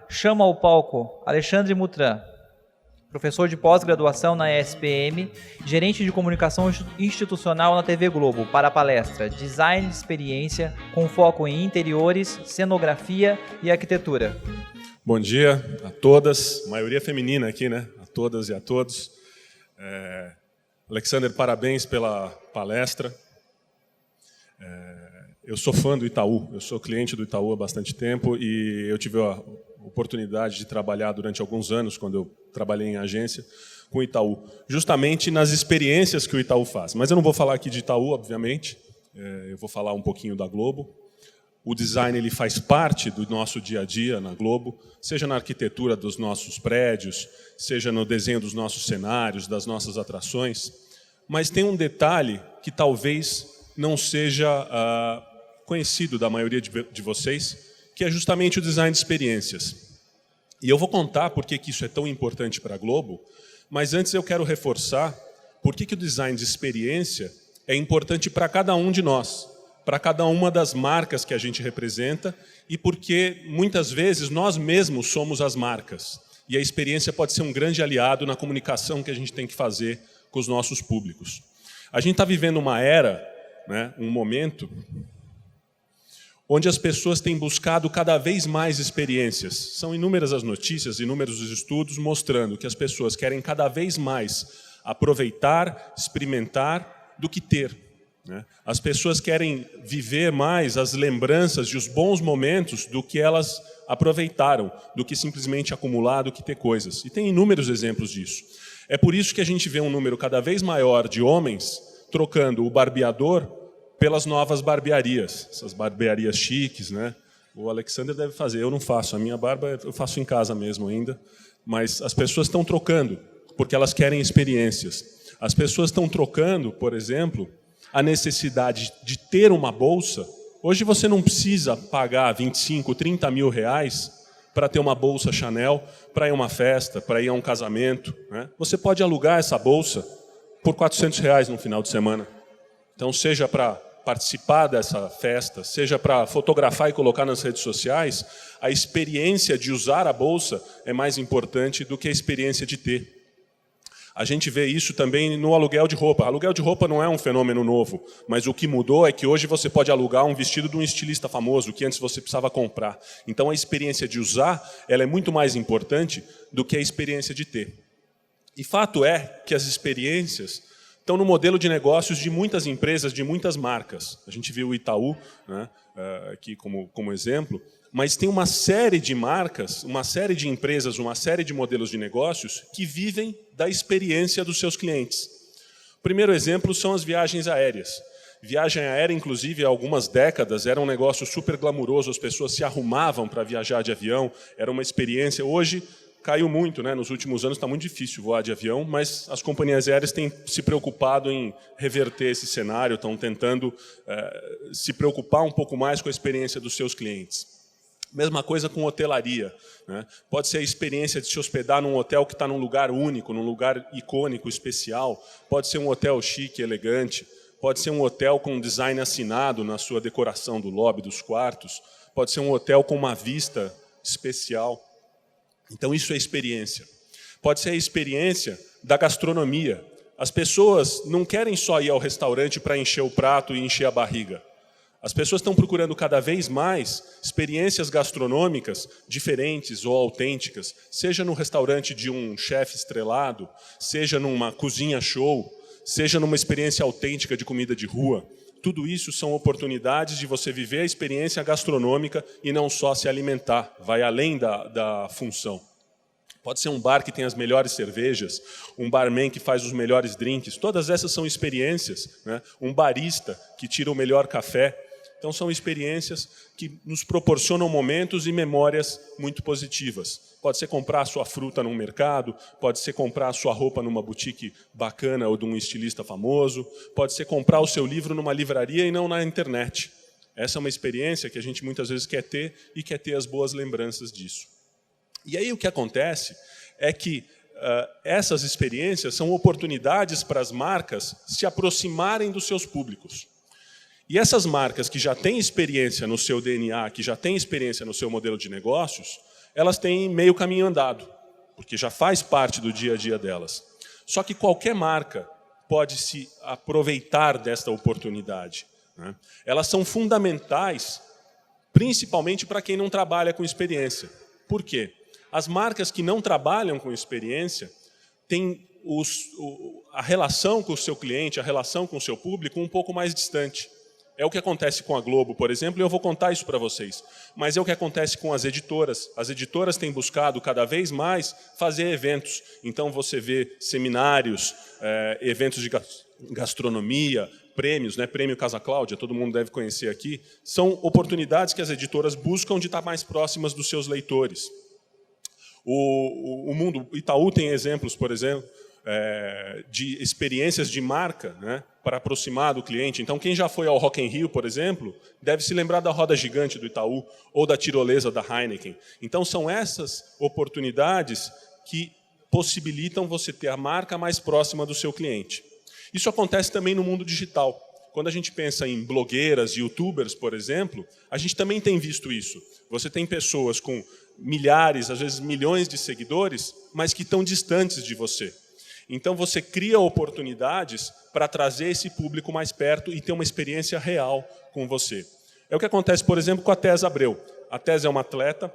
chamo ao palco Alexandre Mutran, professor de pós-graduação na ESPM, gerente de comunicação institucional na TV Globo, para a palestra Design de Experiência com foco em interiores, cenografia e arquitetura. Bom dia a todas, maioria feminina aqui, né? A todas e a todos. Alexander, parabéns pela palestra. Eu sou fã do Itaú, eu sou cliente do Itaú há bastante tempo e eu tive a oportunidade de trabalhar durante alguns anos, quando eu trabalhei em agência, com o Itaú, justamente nas experiências que o Itaú faz. Mas eu não vou falar aqui de Itaú, obviamente, eu vou falar um pouquinho da Globo. O design ele faz parte do nosso dia a dia na Globo, seja na arquitetura dos nossos prédios, seja no desenho dos nossos cenários, das nossas atrações. Mas tem um detalhe que talvez não seja conhecido da maioria de vocês, que é justamente o design de experiências. E eu vou contar por que isso é tão importante para a Globo, mas antes eu quero reforçar por que o design de experiência é importante para cada um de nós, para cada uma das marcas que a gente representa e porque, muitas vezes, nós mesmos somos as marcas. E a experiência pode ser um grande aliado na comunicação que a gente tem que fazer com os nossos públicos. A gente está vivendo uma era, né, um momento, onde as pessoas têm buscado cada vez mais experiências. São inúmeras as notícias, inúmeros os estudos mostrando que as pessoas querem cada vez mais aproveitar, experimentar do que ter. As pessoas querem viver mais as lembranças e os bons momentos do que elas aproveitaram, do que simplesmente acumular, do que ter coisas. E tem inúmeros exemplos disso. É por isso que a gente vê um número cada vez maior de homens trocando o barbeador pelas novas barbearias, essas barbearias chiques, né? O Alexander deve fazer, eu não faço, a minha barba eu faço em casa mesmo ainda, mas as pessoas estão trocando, porque elas querem experiências. As pessoas estão trocando, por exemplo, a necessidade de ter uma bolsa. Hoje você não precisa pagar 25, 30 mil reais para ter uma bolsa Chanel, para ir a uma festa, para ir a um casamento, né? Você pode alugar essa bolsa por 400 reais no final de semana. Então, seja para participar dessa festa, seja para fotografar e colocar nas redes sociais, a experiência de usar a bolsa é mais importante do que a experiência de ter. A gente vê isso também no aluguel de roupa. Aluguel de roupa não é um fenômeno novo, mas o que mudou é que hoje você pode alugar um vestido de um estilista famoso, que antes você precisava comprar. Então, a experiência de usar ela é muito mais importante do que a experiência de ter. E fato é que as experiências estão no modelo de negócios de muitas empresas, de muitas marcas. A gente viu o Itaú, né, aqui como exemplo, mas tem uma série de marcas, uma série de empresas, uma série de modelos de negócios que vivem da experiência dos seus clientes. O primeiro exemplo são as viagens aéreas. Viagem aérea, inclusive, há algumas décadas, era um negócio super glamuroso, as pessoas se arrumavam para viajar de avião, era uma experiência. Hoje, caiu muito, né? Nos últimos anos está muito difícil voar de avião, mas as companhias aéreas têm se preocupado em reverter esse cenário, estão tentando se preocupar um pouco mais com a experiência dos seus clientes. Mesma coisa com hotelaria, né? Pode ser a experiência de se hospedar num hotel que está num lugar único, num lugar icônico, especial. Pode ser um hotel chique, elegante. Pode ser um hotel com um design assinado na sua decoração do lobby, dos quartos. Pode ser um hotel com uma vista especial. Então, isso é experiência. Pode ser a experiência da gastronomia. As pessoas não querem só ir ao restaurante para encher o prato e encher a barriga. As pessoas estão procurando cada vez mais experiências gastronômicas diferentes ou autênticas, seja no restaurante de um chefe estrelado, seja numa cozinha show, seja numa experiência autêntica de comida de rua. Tudo isso são oportunidades de você viver a experiência gastronômica e não só se alimentar, vai além da função. Pode ser um bar que tem as melhores cervejas, um barman que faz os melhores drinks, todas essas são experiências, né? Um barista que tira o melhor café. Então, são experiências que nos proporcionam momentos e memórias muito positivas. Pode ser comprar a sua fruta num mercado, pode ser comprar a sua roupa numa boutique bacana ou de um estilista famoso, pode ser comprar o seu livro numa livraria e não na internet. Essa é uma experiência que a gente muitas vezes quer ter e quer ter as boas lembranças disso. E aí o que acontece é que essas experiências são oportunidades para as marcas se aproximarem dos seus públicos. E essas marcas que já têm experiência no seu DNA, que já têm experiência no seu modelo de negócios, elas têm meio caminho andado, porque já faz parte do dia a dia delas. Só que qualquer marca pode se aproveitar desta oportunidade, né? Elas são fundamentais, principalmente para quem não trabalha com experiência. Por quê? As marcas que não trabalham com experiência têm a relação com o seu cliente, a relação com o seu público um pouco mais distante. É o que acontece com a Globo, por exemplo, e eu vou contar isso para vocês. Mas é o que acontece com as editoras. As editoras têm buscado cada vez mais fazer eventos. Então você vê seminários, eventos de gastronomia, prêmios, né? Prêmio Casa Cláudia, todo mundo deve conhecer aqui. São oportunidades que as editoras buscam de estar mais próximas dos seus leitores. O Itaú tem exemplos, por exemplo, de experiências de marca, né, para aproximar do cliente. Então, quem já foi ao Rock in Rio, por exemplo, deve se lembrar da roda gigante do Itaú ou da tirolesa da Heineken. Então, são essas oportunidades que possibilitam você ter a marca mais próxima do seu cliente. Isso acontece também no mundo digital. Quando a gente pensa em blogueiras, youtubers, por exemplo, a gente também tem visto isso. Você tem pessoas com milhares, às vezes milhões de seguidores, mas que estão distantes de você. Então, você cria oportunidades para trazer esse público mais perto e ter uma experiência real com você. É o que acontece, por exemplo, com a Tessa Abreu. A Tessa é uma atleta,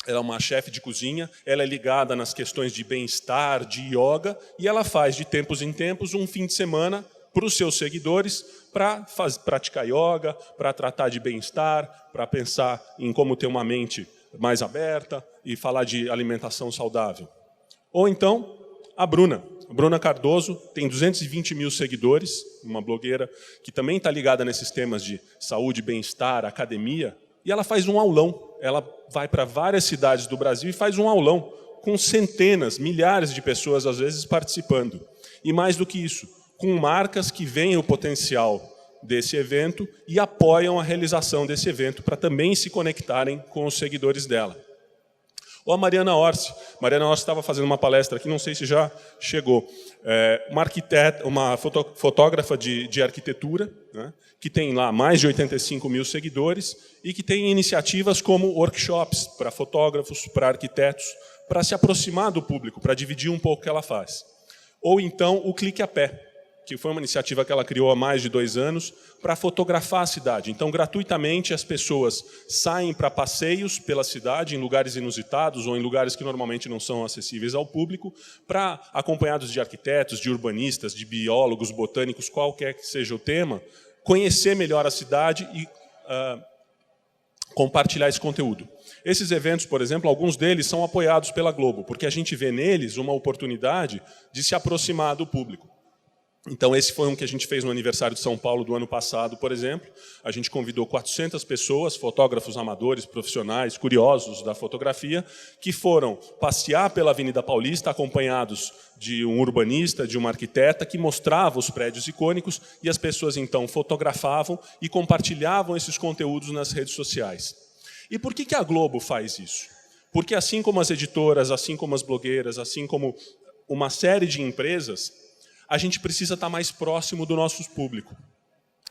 ela é uma chefe de cozinha, ela é ligada nas questões de bem-estar, de yoga, e ela faz, de tempos em tempos, um fim de semana para os seus seguidores para praticar yoga, para tratar de bem-estar, para pensar em como ter uma mente mais aberta e falar de alimentação saudável. Ou então, a Bruna Cardoso tem 220 mil seguidores, uma blogueira que também está ligada nesses temas de saúde, bem-estar, academia, e ela faz um aulão. Ela vai para várias cidades do Brasil e faz um aulão com centenas, milhares de pessoas, às vezes, participando. E mais do que isso, com marcas que veem o potencial desse evento e apoiam a realização desse evento para também se conectarem com os seguidores dela. Ou a Mariana Orsi. Mariana Orsi estava fazendo uma palestra aqui, não sei se já chegou. Uma arquiteta, uma fotógrafa de arquitetura, né, que tem lá mais de 85 mil seguidores e que tem iniciativas como workshops para fotógrafos, para arquitetos, para se aproximar do público, para dividir um pouco o que ela faz. Ou então o Clique a Pé, que foi uma iniciativa que ela criou há mais de 2 anos para fotografar a cidade. Então, gratuitamente, as pessoas saem para passeios pela cidade, em lugares inusitados ou em lugares que normalmente não são acessíveis ao público, acompanhados de arquitetos, de urbanistas, de biólogos, botânicos, qualquer que seja o tema, conhecer melhor a cidade e compartilhar esse conteúdo. Esses eventos, por exemplo, alguns deles são apoiados pela Globo, porque a gente vê neles uma oportunidade de se aproximar do público. Então, esse foi um que a gente fez no aniversário de São Paulo do ano passado, por exemplo. A gente convidou 400 pessoas, fotógrafos amadores, profissionais, curiosos da fotografia, que foram passear pela Avenida Paulista, acompanhados de um urbanista, de uma arquiteta, que mostrava os prédios icônicos, e as pessoas, então, fotografavam e compartilhavam esses conteúdos nas redes sociais. E por que a Globo faz isso? Porque, assim como as editoras, assim como as blogueiras, assim como uma série de empresas, a gente precisa estar mais próximo do nosso público.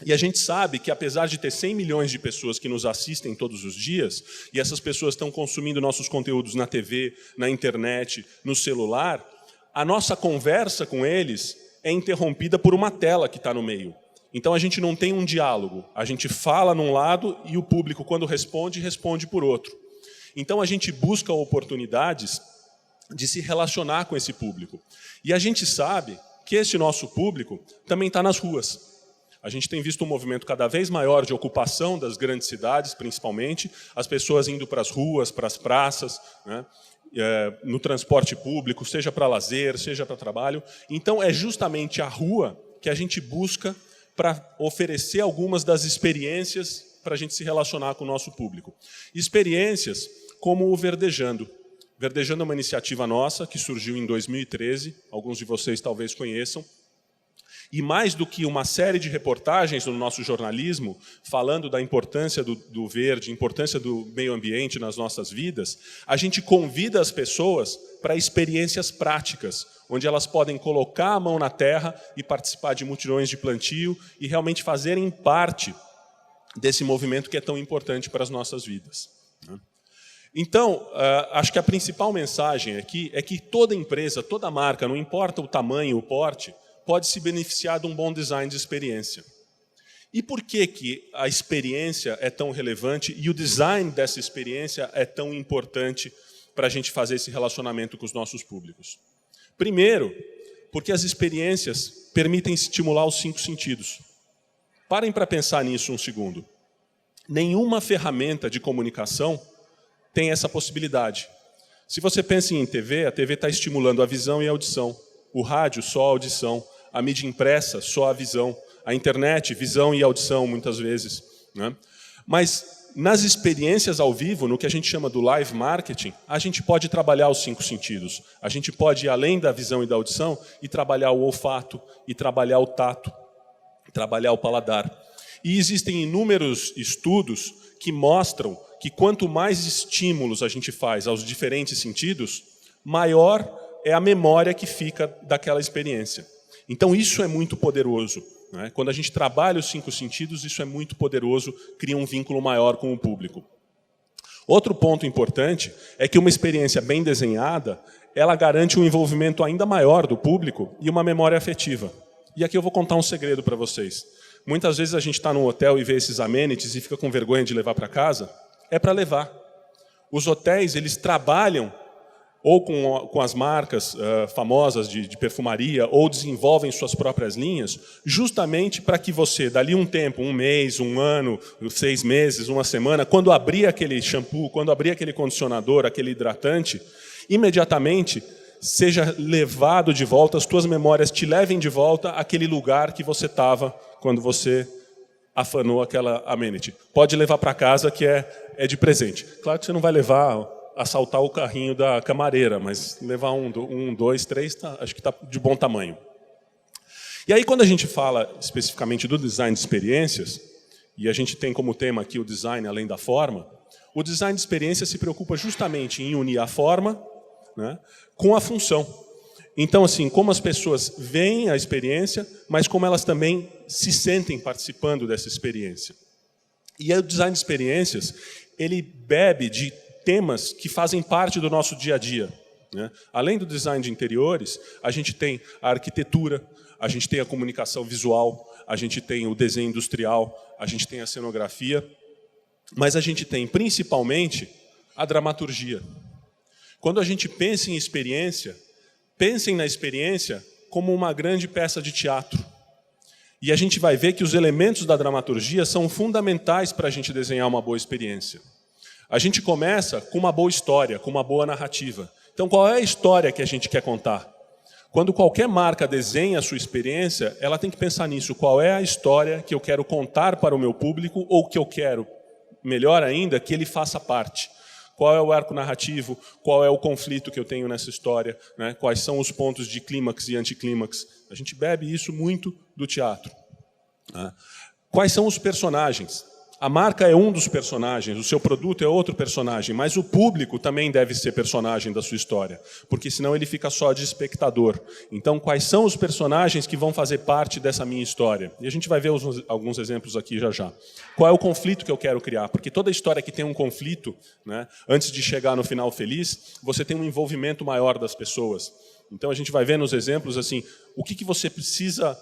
E a gente sabe que, apesar de ter 100 milhões de pessoas que nos assistem todos os dias, e essas pessoas estão consumindo nossos conteúdos na TV, na internet, no celular, a nossa conversa com eles é interrompida por uma tela que está no meio. Então, a gente não tem um diálogo. A gente fala num lado e o público, quando responde, responde por outro. Então, a gente busca oportunidades de se relacionar com esse público. E a gente sabe que esse nosso público também está nas ruas. A gente tem visto um movimento cada vez maior de ocupação das grandes cidades, principalmente, as pessoas indo para as ruas, para as praças, né, no transporte público, seja para lazer, seja para trabalho. Então, é justamente a rua que a gente busca para oferecer algumas das experiências para a gente se relacionar com o nosso público. Experiências como o Verdejando. Verdejando é uma iniciativa nossa, que surgiu em 2013, alguns de vocês talvez conheçam, e mais do que uma série de reportagens no nosso jornalismo, falando da importância do verde, importância do meio ambiente nas nossas vidas, a gente convida as pessoas para experiências práticas, onde elas podem colocar a mão na terra e participar de mutirões de plantio e realmente fazerem parte desse movimento que é tão importante para as nossas vidas. Então, acho que a principal mensagem aqui é que toda empresa, toda marca, não importa o tamanho, o porte, pode se beneficiar de um bom design de experiência. E por que a experiência é tão relevante e o design dessa experiência é tão importante para a gente fazer esse relacionamento com os nossos públicos? Primeiro, porque as experiências permitem estimular os 5 sentidos. Parem para pensar nisso um segundo. Nenhuma ferramenta de comunicação tem essa possibilidade. Se você pensa em TV, a TV está estimulando a visão e a audição. O rádio, só a audição. A mídia impressa, só a visão. A internet, visão e audição, muitas vezes. Né? Mas, nas experiências ao vivo, no que a gente chama do live marketing, a gente pode trabalhar os 5 sentidos. A gente pode ir além da visão e da audição e trabalhar o olfato, e trabalhar o tato, trabalhar o paladar. E existem inúmeros estudos que mostram que quanto mais estímulos a gente faz aos diferentes sentidos, maior é a memória que fica daquela experiência. Então, isso é muito poderoso. Né? Quando a gente trabalha os 5 sentidos, isso é muito poderoso, cria um vínculo maior com o público. Outro ponto importante é que uma experiência bem desenhada, ela garante um envolvimento ainda maior do público e uma memória afetiva. E aqui eu vou contar um segredo para vocês. Muitas vezes a gente está num hotel e vê esses amenities e fica com vergonha de levar para casa. É para levar. Os hotéis, eles trabalham ou com as marcas famosas de perfumaria, ou desenvolvem suas próprias linhas, justamente para que você, dali um tempo, 1 mês, 1 ano, 6 meses, 1 semana, quando abrir aquele shampoo, quando abrir aquele condicionador, aquele hidratante, imediatamente seja levado de volta, as tuas memórias te levem de volta àquele lugar que você estava quando você afanou aquela amenity. Pode levar para casa, que é de presente. Claro que você não vai levar, assaltar o carrinho da camareira, mas levar 1, 2, 3, acho que está de bom tamanho. E aí, quando a gente fala especificamente do design de experiências, e a gente tem como tema aqui o design além da forma, o design de experiência se preocupa justamente em unir a forma, né, com a função. Então, assim, como as pessoas veem a experiência, mas como elas também se sentem participando dessa experiência. E aí, o design de experiências, ele bebe de temas que fazem parte do nosso dia a dia. Né? Além do design de interiores, a gente tem a arquitetura, a gente tem a comunicação visual, a gente tem o desenho industrial, a gente tem a cenografia, mas a gente tem, principalmente, a dramaturgia. Quando a gente pensa em experiência, pensem na experiência como uma grande peça de teatro. E a gente vai ver que os elementos da dramaturgia são fundamentais para a gente desenhar uma boa experiência. A gente começa com uma boa história, com uma boa narrativa. Então, qual é a história que a gente quer contar? Quando qualquer marca desenha a sua experiência, ela tem que pensar nisso. Qual é a história que eu quero contar para o meu público ou que eu quero, melhor ainda, que ele faça parte? Qual é o arco narrativo? Qual é o conflito que eu tenho nessa história? Né? Quais são os pontos de clímax e anticlímax? A gente bebe isso muito do teatro. Né? Quais são os personagens? A marca é um dos personagens, o seu produto é outro personagem, mas o público também deve ser personagem da sua história, porque senão ele fica só de espectador. Então, quais são os personagens que vão fazer parte dessa minha história? E a gente vai ver alguns exemplos aqui já já. Qual é o conflito que eu quero criar? Porque toda história que tem um conflito, né, antes de chegar no final feliz, você tem um envolvimento maior das pessoas. Então, a gente vai ver nos exemplos assim, o que você precisa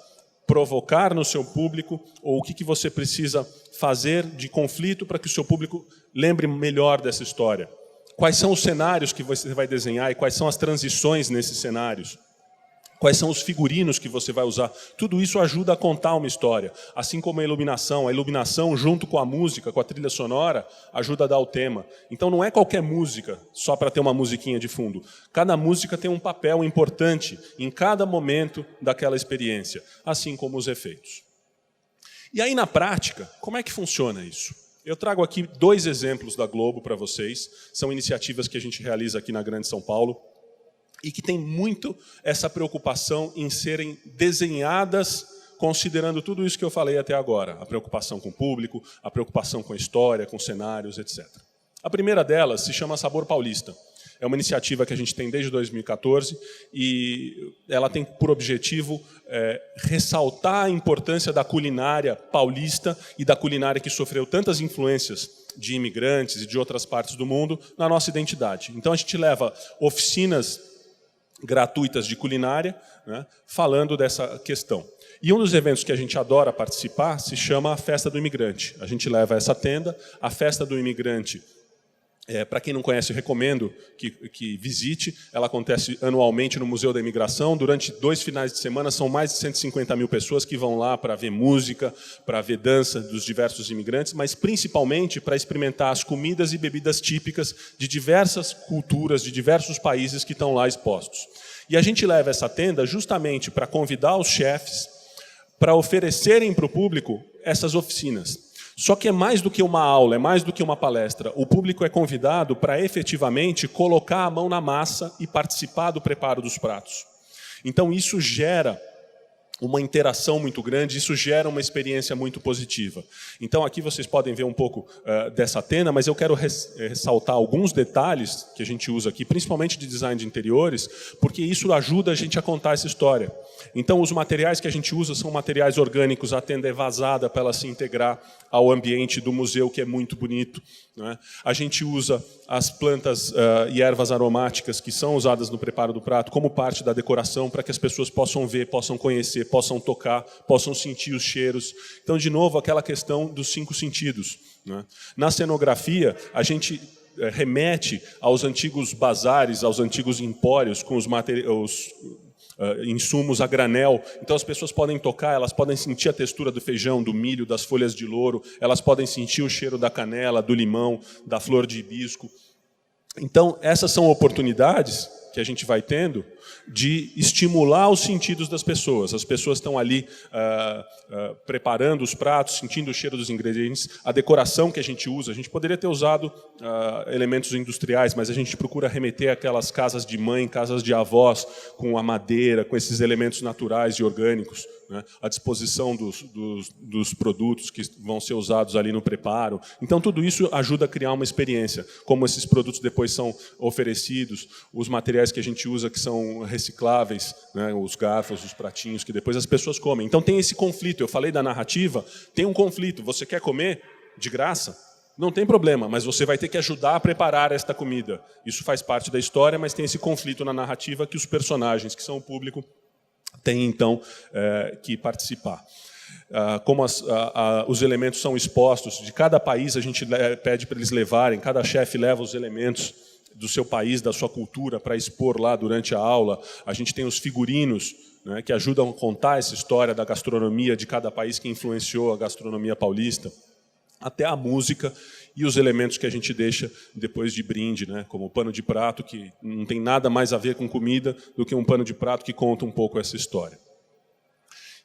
provocar no seu público, ou o que você precisa fazer de conflito para que o seu público lembre melhor dessa história. Quais são os cenários que você vai desenhar e quais são as transições nesses cenários. Quais são os figurinos que você vai usar. Tudo isso ajuda a contar uma história. Assim como a iluminação junto com a música, com a trilha sonora, ajuda a dar o tema. Então não é qualquer música só para ter uma musiquinha de fundo. Cada música tem um papel importante em cada momento daquela experiência, assim como os efeitos. E aí, na prática, como é que funciona isso? Eu trago aqui 2 exemplos da Globo para vocês. São iniciativas que a gente realiza aqui na Grande São Paulo e que tem muito essa preocupação em serem desenhadas considerando tudo isso que eu falei até agora. A preocupação com o público, a preocupação com a história, com cenários, etc. A primeira delas se chama Sabor Paulista. É uma iniciativa que a gente tem desde 2014 e ela tem por objetivo ressaltar a importância da culinária paulista e da culinária que sofreu tantas influências de imigrantes e de outras partes do mundo na nossa identidade. Então, a gente leva oficinas gratuitas de culinária, né, falando dessa questão. E um dos eventos que a gente adora participar se chama a Festa do Imigrante. A gente leva essa tenda, a Festa do Imigrante. Para quem não conhece, eu recomendo que visite. Ela acontece anualmente no Museu da Imigração. Durante 2 finais de semana, são mais de 150 mil pessoas que vão lá para ver música, para ver dança dos diversos imigrantes, mas principalmente para experimentar as comidas e bebidas típicas de diversas culturas, de diversos países que estão lá expostos. E a gente leva essa tenda justamente para convidar os chefes para oferecerem para o público essas oficinas. Só que é mais do que uma aula, é mais do que uma palestra. O público é convidado para efetivamente colocar a mão na massa e participar do preparo dos pratos. Então isso gera uma interação muito grande, isso gera uma experiência muito positiva. Então aqui vocês podem ver um pouco dessa tenda, mas eu quero ressaltar alguns detalhes que a gente usa aqui, principalmente de design de interiores, porque isso ajuda a gente a contar essa história. Então os materiais que a gente usa são materiais orgânicos, a tenda é vazada para ela se integrar ao ambiente do museu, que é muito bonito, né? A gente usa as plantas e ervas aromáticas que são usadas no preparo do prato como parte da decoração, para que as pessoas possam ver, possam conhecer, possam tocar, possam sentir os cheiros. Então, de novo, aquela questão dos 5 sentidos, né? Na cenografia, a gente remete aos antigos bazares, aos antigos empórios, com os insumos a granel. Então as pessoas podem tocar, elas podem sentir a textura do feijão, do milho, das folhas de louro, elas podem sentir o cheiro da canela, do limão, da flor de hibisco. Então essas são oportunidades que a gente vai tendo de estimular os sentidos das pessoas. As pessoas estão ali preparando os pratos, sentindo o cheiro dos ingredientes, a decoração que a gente usa. A gente poderia ter usado elementos industriais, mas a gente procura remeter àquelas casas de mãe, casas de avós, com a madeira, com esses elementos naturais e orgânicos, né? A disposição dos produtos que vão ser usados ali no preparo. Então, tudo isso ajuda a criar uma experiência. Como esses produtos depois são oferecidos, os materiais que a gente usa que são recicláveis, né? Os garfos, os pratinhos, que depois as pessoas comem. Então, tem esse conflito. Eu falei da narrativa, tem um conflito. Você quer comer de graça? Não tem problema, mas você vai ter que ajudar a preparar esta comida. Isso faz parte da história, mas tem esse conflito na narrativa que os personagens, que são o público, têm, então, que participar. Como os elementos são expostos, de cada país a gente pede para eles levarem, cada chefe leva os elementos do seu país, da sua cultura, para expor lá durante a aula. A gente tem os figurinos, né, que ajudam a contar essa história da gastronomia de cada país que influenciou a gastronomia paulista, até a música e os elementos que a gente deixa depois de brinde, né, como o pano de prato, que não tem nada mais a ver com comida do que um pano de prato que conta um pouco essa história.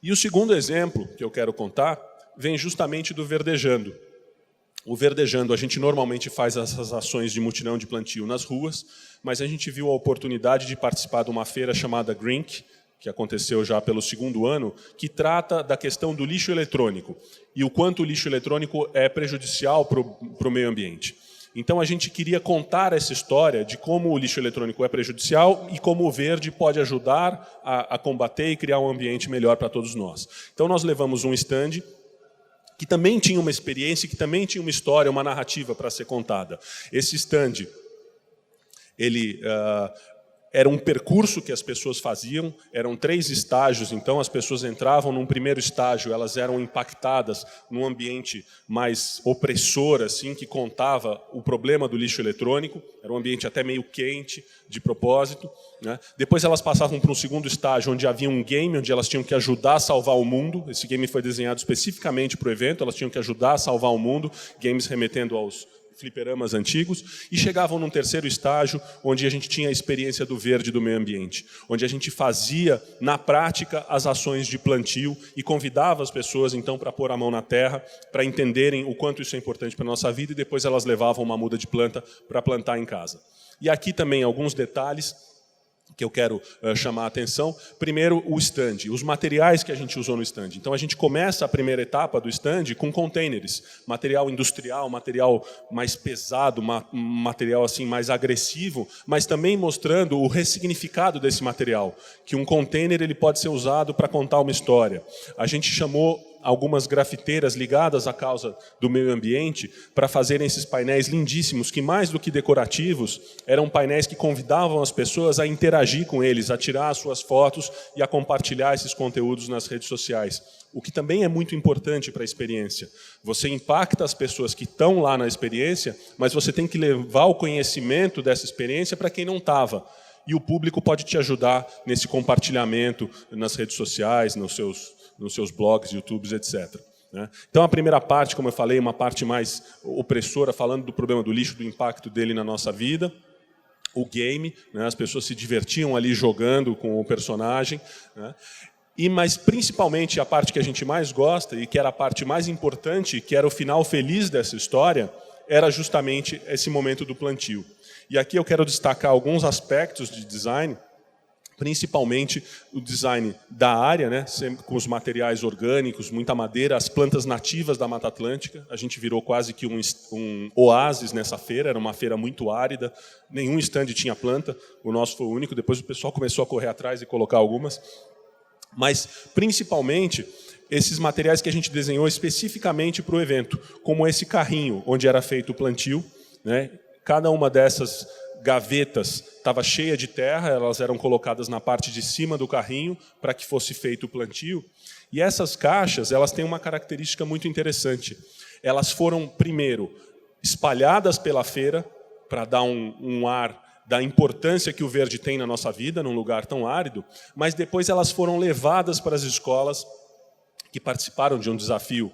E o segundo exemplo que eu quero contar vem justamente do Verdejando. O Verdejando, a gente normalmente faz essas ações de mutirão de plantio nas ruas, mas a gente viu a oportunidade de participar de uma feira chamada Grink, que aconteceu já pelo 2º ano, que trata da questão do lixo eletrônico e o quanto o lixo eletrônico é prejudicial para o meio ambiente. Então a gente queria contar essa história de como o lixo eletrônico é prejudicial e como o verde pode ajudar a combater e criar um ambiente melhor para todos nós. Então nós levamos um stand que também tinha uma experiência, que também tinha uma história, uma narrativa para ser contada. Esse stand, ele era um percurso que as pessoas faziam, eram 3 estágios, então as pessoas entravam num primeiro estágio, elas eram impactadas num ambiente mais opressor, assim, que contava o problema do lixo eletrônico, era um ambiente até meio quente, de propósito, né? Depois elas passavam para um 2º estágio, onde havia um game, onde elas tinham que ajudar a salvar o mundo. Esse game foi desenhado especificamente para o evento, elas tinham que ajudar a salvar o mundo, games remetendo aos fliperamas antigos, e chegavam num 3º estágio, onde a gente tinha a experiência do verde do meio ambiente, onde a gente fazia, na prática, as ações de plantio e convidava as pessoas, então, para pôr a mão na terra, para entenderem o quanto isso é importante para a nossa vida, e depois elas levavam uma muda de planta para plantar em casa. E aqui também alguns detalhes que eu quero chamar a atenção. Primeiro, o stand, os materiais que a gente usou no stand. Então, a gente começa a primeira etapa do stand com containers, material industrial, material mais pesado, material assim mais agressivo, mas também mostrando o ressignificado desse material, que um container ele pode ser usado para contar uma história. A gente chamou algumas grafiteiras ligadas à causa do meio ambiente para fazerem esses painéis lindíssimos, que mais do que decorativos, eram painéis que convidavam as pessoas a interagir com eles, a tirar as suas fotos e a compartilhar esses conteúdos nas redes sociais. O que também é muito importante para a experiência. Você impacta as pessoas que estão lá na experiência, mas você tem que levar o conhecimento dessa experiência para quem não estava. E o público pode te ajudar nesse compartilhamento nas redes sociais, nos seus blogs, YouTubes, etc. Então, a primeira parte, como eu falei, uma parte mais opressora, falando do problema do lixo, do impacto dele na nossa vida. O game, as pessoas se divertiam ali jogando com o personagem. Mas, principalmente, a parte que a gente mais gosta, e que era a parte mais importante, que era o final feliz dessa história, era justamente esse momento do plantio. E aqui eu quero destacar alguns aspectos de design, principalmente o design da área, sempre com os materiais orgânicos, muita madeira, as plantas nativas da Mata Atlântica. A gente virou quase que um oásis nessa feira, era uma feira muito árida, nenhum stand tinha planta, o nosso foi o único, depois o pessoal começou a correr atrás e colocar algumas. Mas, principalmente, esses materiais que a gente desenhou especificamente para o evento, como esse carrinho, onde era feito o plantio. Cada uma dessas gavetas estava cheia de terra, elas eram colocadas na parte de cima do carrinho para que fosse feito o plantio. E essas caixas, elas têm uma característica muito interessante. Elas foram, primeiro, espalhadas pela feira, para dar um ar da importância que o verde tem na nossa vida, num lugar tão árido, mas depois elas foram levadas para as escolas que participaram de um desafio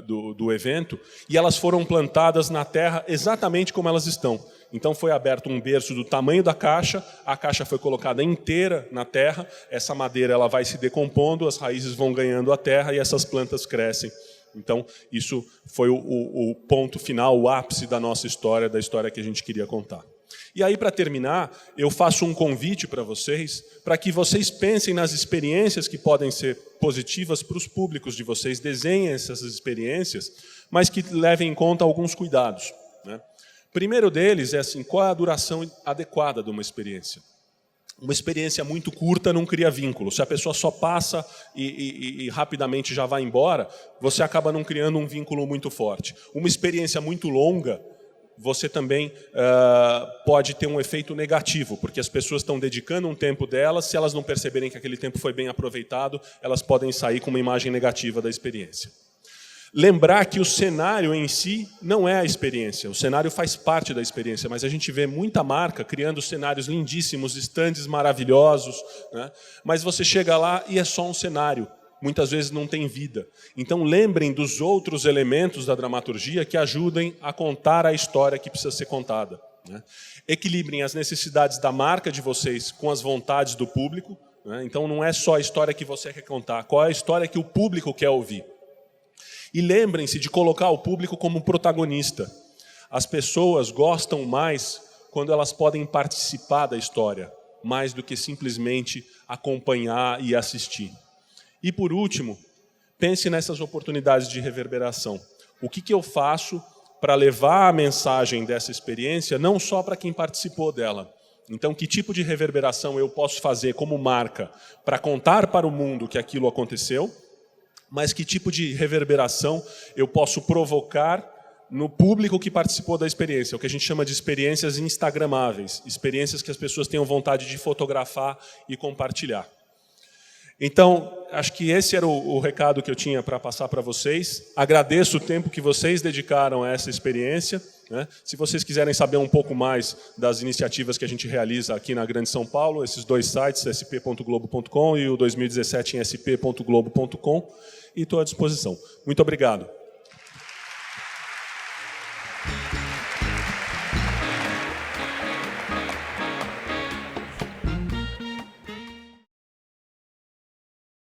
do evento, e elas foram plantadas na terra exatamente como elas estão. Então foi aberto um berço do tamanho da caixa, a caixa foi colocada inteira na terra, essa madeira ela vai se decompondo, as raízes vão ganhando a terra e essas plantas crescem. Então isso foi o ponto final, o ápice da nossa história, da história que a gente queria contar. E aí, para terminar, eu faço um convite para que vocês pensem nas experiências que podem ser positivas para os públicos de vocês, desenhem essas experiências, mas que levem em conta alguns cuidados. Primeiro deles é assim, qual é a duração adequada de uma experiência? Uma experiência muito curta não cria vínculo. Se a pessoa só passa e rapidamente já vai embora, você acaba não criando um vínculo muito forte. Uma experiência muito longa, você também pode ter um efeito negativo, porque as pessoas estão dedicando um tempo delas, se elas não perceberem que aquele tempo foi bem aproveitado, elas podem sair com uma imagem negativa da experiência. Lembrar que o cenário em si não é a experiência, o cenário faz parte da experiência, mas a gente vê muita marca criando cenários lindíssimos, estandes maravilhosos, mas você chega lá e é só um cenário. Muitas vezes não tem vida. Então, lembrem dos outros elementos da dramaturgia que ajudem a contar a história que precisa ser contada. Equilibrem as necessidades da marca de vocês com as vontades do público. Então, não é só a história que você quer contar, qual é a história que o público quer ouvir. E lembrem-se de colocar o público como protagonista. As pessoas gostam mais quando elas podem participar da história, mais do que simplesmente acompanhar e assistir. E, por último, pense nessas oportunidades de reverberação. O que eu faço para levar a mensagem dessa experiência, não só para quem participou dela? Então, que tipo de reverberação eu posso fazer como marca para contar para o mundo que aquilo aconteceu, mas que tipo de reverberação eu posso provocar no público que participou da experiência, o que a gente chama de experiências instagramáveis, experiências que as pessoas tenham vontade de fotografar e compartilhar. Então, acho que esse era o recado que eu tinha para passar para vocês. Agradeço o tempo que vocês dedicaram a essa experiência. Se vocês quiserem saber um pouco mais das iniciativas que a gente realiza aqui na Grande São Paulo, esses dois sites, sp.globo.com e o 2017 em sp.globo.com, e estou à disposição. Muito obrigado.